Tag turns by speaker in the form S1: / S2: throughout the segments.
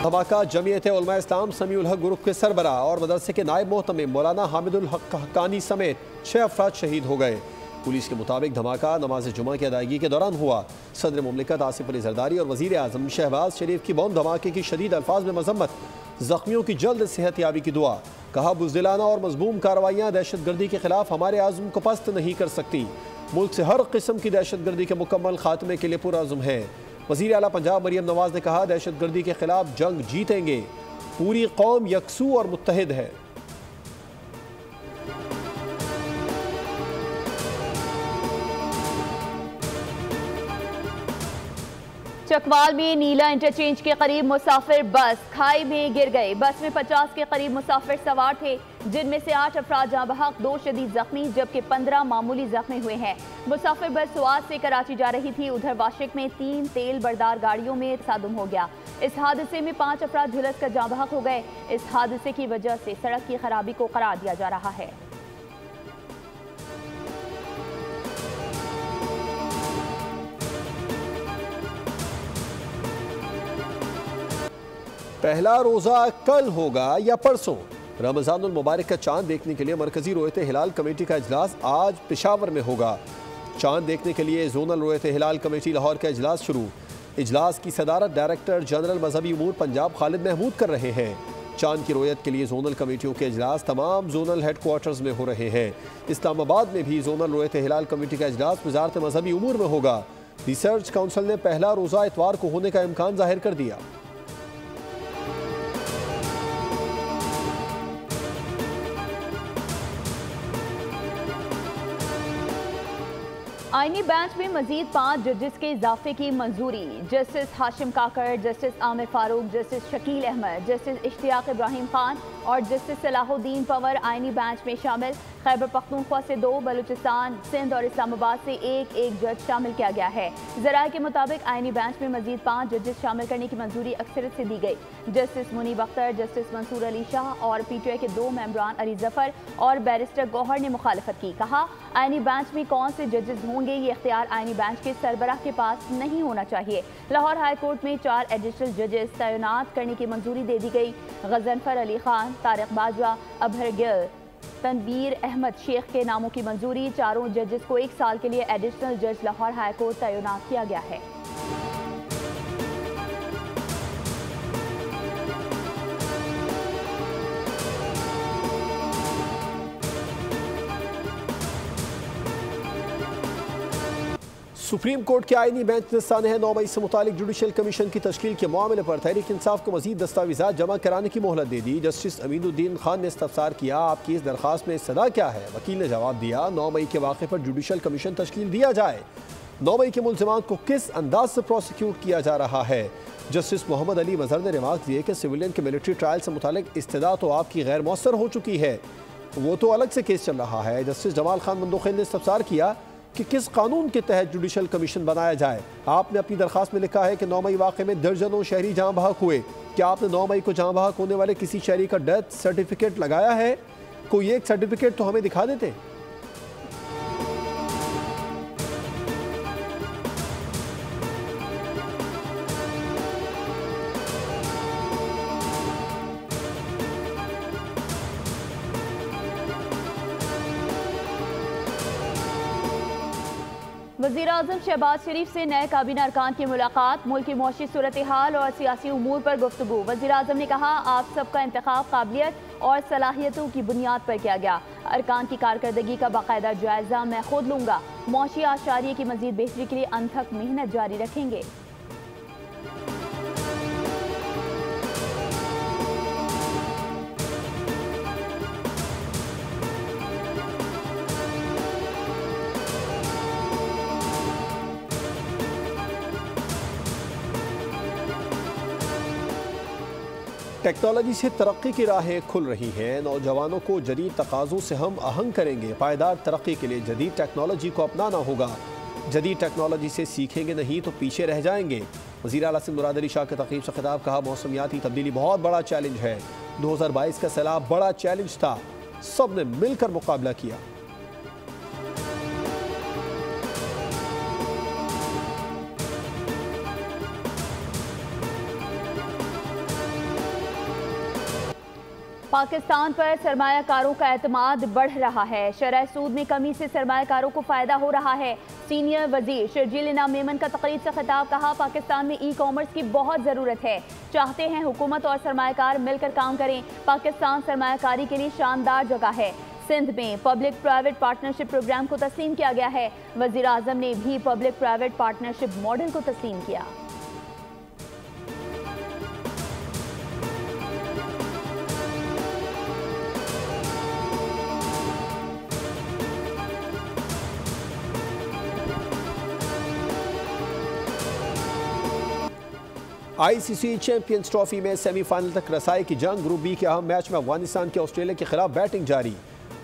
S1: धमाका जमीयत उलमा इस्लाम समीउल हक ग्रुप के सरबराह और मदरसे के नायब मोहतमिम मौलाना हामिदुल हक हक्कानी समेत 6 अफराद शहीद हो गए। पुलिस के मुताबिक धमाका नमाज जुमा की अदायगी के दौरान हुआ। सदर मुमलिकत आसिफ अली जरदारी और वज़ीर आज़म शहबाज शरीफ की बम धमाके की शदीद अल्फाज में मजम्मत, जख्मियों की जल्द सेहत याबी की दुआ। कहा, बुज़दिलाना और मजमूम कार्रवाइयाँ दहशत गर्दी के खिलाफ हमारे आज़म को पस्त नहीं कर सकती। मुल्क से हर किस्म की दहशत गर्दी के मुकम्मल खात्मे के लिए पुरअज़्म है। वज़ीर आला पंजाब मरियम नवाज ने कहा, दहशत गर्दी के खिलाफ जंग जीतेंगे, पूरी कौम यकसू और मुत्तहिद है।
S2: चकवाल में नीला इंटरचेंज के करीब मुसाफिर बस खाई में गिर गई। बस में 50 के करीब मुसाफिर सवार थे, जिनमें से 8 अफराद जहाँ बहक, 2 शदीद जख्मी जबकि 15 मामूली जख्मी हुए हैं। मुसाफिर बस सुआत से कराची जा रही थी। उधर वाशिक में 3 तेल बरदार गाड़ियों में तसादुम हो गया। इस हादसे में 5 अफराद झुलस कर जहाँ बहक हो गए। इस हादसे की वजह से सड़क की खराबी को करार दिया जा रहा है।
S1: पहला रोज़ा कल होगा या परसों? रमज़ानुल मुबारक का चांद देखने के लिए मरकजी रोयत हिलाल कमेटी का इजलास आज पेशावर में होगा। चांद देखने के लिए जोनल रोयत हिलाल कमेटी लाहौर का इजलास शुरू। इजलास की सदारत डायरेक्टर जनरल मजहबी उमूर पंजाब खालिद महमूद कर रहे हैं। चांद की रोयत के लिए जोनल कमेटियों के इजलास तमाम जोनल हेडक्वार्टर्स में हो रहे हैं। इस्लामाबाद में भी जोनल रोयत हिलाल कमेटी का इजलास वजारत मजहबी उमूर में होगा। रिसर्च काउंसिल ने पहला रोज़ा इतवार को होने का इम्कान जाहिर कर दिया।
S2: आईनी बेंच में मजीद 5 जजेस के इजाफे की मंजूरी। Justice Hashim Kakar, Justice Aamir Farooq, Justice Shakeel Ahmed, Justice Ishtiaq Ibrahim Khan और जस्टिस सलाहुद्दीन पंवर आईनी बेंच में शामिल। खैबर पख्तूनख्वा से 2, बलूचिस्तान, सिंध और इस्लामाबाद से एक जज शामिल किया गया है। ज़राए के मुताबिक आईनी बेंच में मजीद 5 जजेस शामिल करने की मंजूरी अक्सरियत से दी गई। जस्टिस मुनीब अख्तर, जस्टिस मंसूर अली शाह और पीटीआई के 2 मेंबरान अली जफर और बैरिस्टर गौहर ने मुखालफत की। कहा, आईनी बेंच में कौन से जजेस होंगे ये इख्तियार आईनी बेंच के सरबराह के पास नहीं होना चाहिए। लाहौर हाई कोर्ट में 4 एडिशनल जजेस तैनात करने की मंजूरी दे दी गई। गजनफर अली खान, तारिक बाजवा, अबहर गिल, तनवीर अहमद शेख के नामों की मंजूरी। चारों जजेस को 1 साल के लिए एडिशनल जज लाहौर हाई कोर्ट तैनात किया गया है।
S1: सुप्रीम कोर्ट के आईनी बेंच ने सानह 9 मई से मुतालिक जुडिशल कमीशन की तश्कील के मामले पर तहरीक इंसाफ को मजीद दस्तावेजात जमा कराने की मोहलत दे दी। जस्टिस अमीनुद्दीन खान ने इस्तफसार किया, आपकी इस दरख्वास्त में सदा क्या है? वकील ने जवाब दिया, 9 मई के वाक़े पर जुडिशल कमीशन तश्कील दिया जाए। 9 मई के मुल्ज़िमान को किस अंदाज से प्रोसिक्यूट किया जा रहा है? जस्टिस मोहम्मद अली मजहर ने रिमार्क दिए कि सिविलियन के मिलिट्री ट्रायल से मुतालिक इस्तदा तो आपकी गैर मौसर हो चुकी है, वो तो अलग से केस चल रहा है। जस्टिस जमाल खान मंदोखेल ने इस्तफसार किया कि किस कानून के तहत जुडिशल कमीशन बनाया जाए। आपने अपनी दरख्वास्त में लिखा है कि 9 मई वाक़े में दर्जनों शहरी जहाँ बहक हुए। क्या आपने 9 मई को जहाँ बहक होने वाले किसी शहरी का डेथ सर्टिफिकेट लगाया है? कोई एक सर्टिफिकेट तो हमें दिखा देते।
S2: वज़ीर आज़म शहबाज शरीफ से नए काबीना अरकान की मुलाकात। मुल्क की मौशी सूरत हाल और सियासी उमूर पर गुफ्तगू। वज़ीर आज़म ने कहा, आप सबका इंतखाब काबिलियत और सलाहियतों की बुनियाद पर किया गया। अरकान की कारकर्दगी का बाकायदा जायजा मैं खुद लूँगा। मौशी आशारिये की मजीद बेहतरी के लिए अनथक मेहनत जारी रखेंगे।
S1: टेक्नोलॉजी से तरक्की की राहें खुल रही हैं। नौजवानों को जदीद तकाज़ों से हम आहंग करेंगे। पायदार तरक्की के लिए जदीद टेक्नोलॉजी को अपनाना होगा। जदीद टेक्नोलॉजी से सीखेंगे नहीं तो पीछे रह जाएंगे। वज़ीर आला सिंध मुराद अली शाह के तक़रीब से खिताब। कहा, मौसमियाती तब्दीली बहुत बड़ा चैलेंज है। 2022 का सैलाब बड़ा चैलेंज था, सब ने मिलकर मुकाबला किया।
S2: पाकिस्तान पर सरमायाकारों का एतमाद बढ़ रहा है। शरह सूद में कमी से सरमायाकारों को फायदा हो रहा है। सीनियर वजीर शर्जील इनाम मेमन का तकरीब से खिताब, कहा पाकिस्तान में ई कॉमर्स की बहुत ज़रूरत है। चाहते हैं हुकूमत और सरमायाकार मिलकर काम करें। पाकिस्तान सरमायाकारी के लिए शानदार जगह है। सिंध में पब्लिक प्राइवेट पार्टनरशिप प्रोग्राम को तस्लीम किया गया है। वज़ीर आज़म ने भी पब्लिक प्राइवेट पार्टनरशिप मॉडल को तस्लीम किया।
S1: आईसीसी चैंपियंस ट्रॉफी में सेमीफाइनल तक रसाई की जंग। ग्रुप बी के अहम मैच में अफगानिस्तान की ऑस्ट्रेलिया के खिलाफ बैटिंग जारी।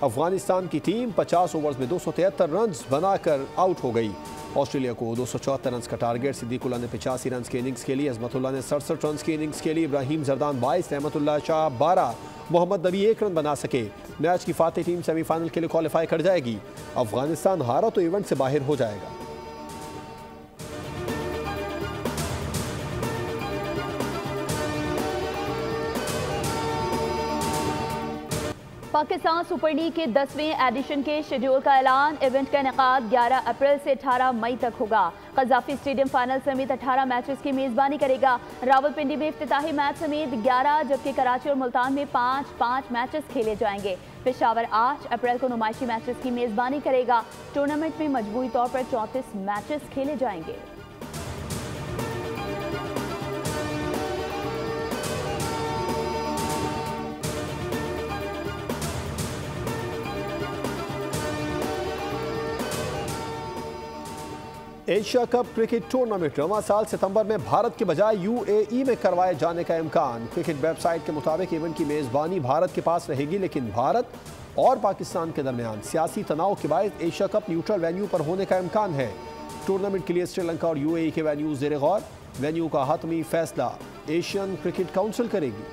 S1: अफगानिस्तान की टीम 50 ओवर्स में 273 रन बनाकर आउट हो गई। ऑस्ट्रेलिया को 274 रन का टारगेट। सिद्दीकुल्लाह ने 85 रन की इनिंग्स के लिए, अजमतुल्लाह ने 67 रन की इनिंग्स के लिए, इब्राहिम जरदान 22, रहमतुल्लाह शाह 12, मोहम्मद नबी 1 रन बना सके। मैच की फातेह टीम सेमीफाइनल के लिए क्वालिफाई कर जाएगी। अफगानिस्तान हारा तो इवेंट से बाहर हो जाएगा।
S2: पाकिस्तान सुपर लीग के 10वें एडिशन के शेड्यूल का ऐलान। इवेंट का इनेकाद 11 अप्रैल से 18 मई तक होगा। कज़ाफी स्टेडियम फाइनल समेत 18 मैचेस की मेज़बानी करेगा। रावलपिंडी में इफ्तिताही मैच समेत 11, जबकि कराची और मुल्तान में 5-5 मैचेस खेले जाएंगे। पेशावर 8 अप्रैल को नुमाइशी मैचेस की मेज़बानी करेगा। टूर्नामेंट में मजबूरी तौर पर 34 मैचेस खेले जाएंगे।
S1: एशिया कप क्रिकेट टूर्नामेंट रवां साल सितंबर में भारत के बजाय यूएई में करवाए जाने का इम्कान। क्रिकेट वेबसाइट के मुताबिक इवेंट की मेज़बानी भारत के पास रहेगी, लेकिन भारत और पाकिस्तान के दरमियान सियासी तनाव के बायस एशिया कप न्यूट्रल वेन्यू पर होने का इम्कान है। टूर्नामेंट के लिए श्रीलंका और यूएई के वेन्यूज ज़ेर गौर। वेन्यू का हतमी फैसला एशियन क्रिकेट काउंसिल करेगी।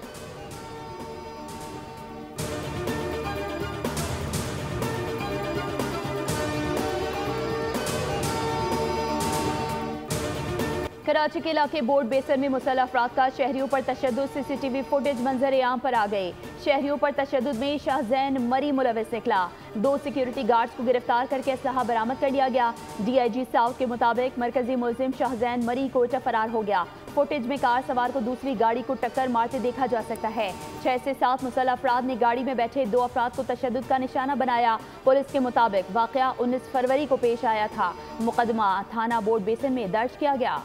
S2: कराची के इलाके बोर्ड बेसन में मुसल्लह अफराद का शहरियों पर तशद्दुद। सीसीटीवी फुटेज मंजर आम पर आ गए। शहरियों पर तशद्दुद में शाहजैन मरी मुलविस निकला। 2 सिक्योरिटी गार्ड्स को गिरफ्तार करके असलहा बरामद कर लिया गया। डीआईजी साउथ के मुताबिक मरकजी मुलजिम शाहजैन मरी कोयटा फरार हो गया। फुटेज में कार सवार को दूसरी गाड़ी को टक्कर मारते देखा जा सकता है। 6 से 7 मुसल्लह अफराद ने गाड़ी में बैठे 2 अफराद को तशद्दुद का निशाना बनाया। पुलिस के मुताबिक वाकया 19 फरवरी को पेश आया था। मुकदमा थाना बोर्ड बेसन में दर्ज किया गया।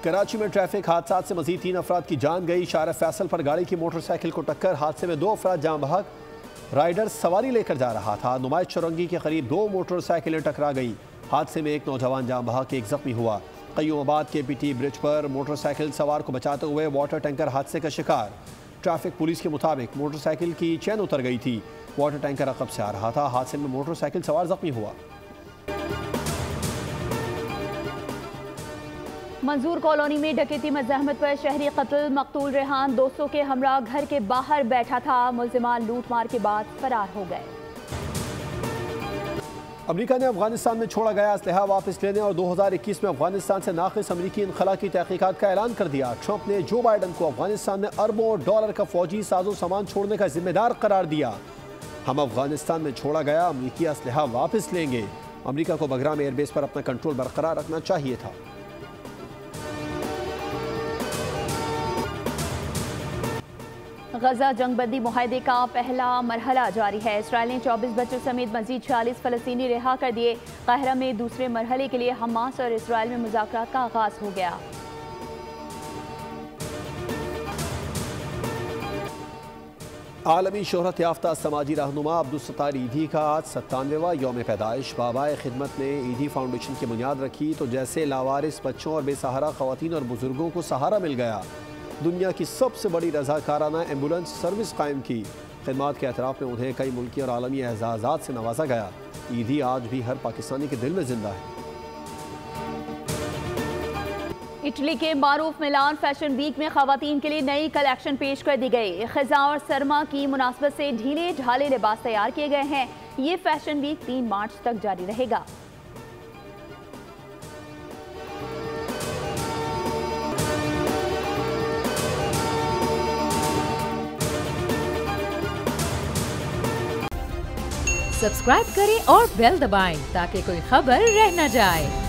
S1: कराची में ट्रैफिक हादसा से मजीद 3 अफराद की जान गई। शारा फैसल पर गाड़ी की मोटरसाइकिल को टक्कर। हादसे में 2 अफराद जान बहक। राइडर सवारी लेकर जा रहा था। नुमाइश चौरंगी के करीब 2 मोटरसाइकिलें टकरा गई। हादसे में एक नौजवान जान बहक, एक जख्मी हुआ। कयूमाबाद के पीटी ब्रिज पर मोटरसाइकिल सवार को बचाते हुए वाटर टैंकर हादसे का शिकार। ट्रैफिक पुलिस के मुताबिक मोटरसाइकिल की चैन उतर गई थी। वाटर टैंकर अकब से आ रहा था। हादसे में मोटरसाइकिल सवार जख्मी हुआ।
S2: मंजूर कॉलोनी में डकैती मज़ाहमत पर शहरी कत्ल। मकतूल रेहान दोस्तों के हमरा घर के बाहर बैठा था। मुल्जिमान लूट मार के बाद फरार हो गए।
S1: अमेरिका ने अफगानिस्तान में छोड़ा गया असलहा वापस लेने और 2021 में अफगानिस्तान से नाक़िस अमेरिकी इनखला की तहकीकात का ऐलान कर दिया। ट्रंप ने जो बाइडन को अफगानिस्तान में अरबों डॉलर का फौजी साजो सामान छोड़ने का जिम्मेदार करार दिया। हम अफगानिस्तान में छोड़ा गया अमेरिकी असलहा वापस लेंगे। अमेरिका को बगराम एयरबेस पर अपना कंट्रोल बरकरार रखना चाहिए था।
S2: गजा जंगबंदी मुआहदे का पहला मरहला जारी है। इसराइल ने 24 बच्चों समेत मजीद 46 फ़लस्तीनी रिहा कर दिए। काहिरा में दूसरे मरहले के लिए हमास और इसराइल में मुज़ाकरात का आगाज़ हो गया।
S1: आलमी शोहरत याफ्ता समाजी रहनुमा अब्दुलसत्तार ईदी का आज 97वां यौम पैदाइश। बाबाए खिदमत ने ईदी फाउंडेशन की बुनियाद रखी तो जैसे लावारिस बच्चों और बेसहारा ख़वातीन और बुजुर्गों को सहारा मिल गया। दुनिया की सबसे बड़ी रज़ाकाराना एम्बुलेंस सर्विस कायम की। खिदमात के एतराफ़ में उन्हें कई मुल्की और आलमी एजाज़ात से नवाजा गया। ईदी आज भी हर पाकिस्तानी के दिल में जिंदा है।
S2: इटली के मारूफ मिलान फैशन वीक में खवातीन के लिए नई कलेक्शन पेश कर दी गई। खिजा और सरमा की मुनासबत से ढीले ढाले लिबास तैयार किए गए हैं। ये फैशन वीक 3 मार्च तक जारी रहेगा।
S3: सब्सक्राइब करें और बेल दबाएं ताकि कोई खबर रह न जाए।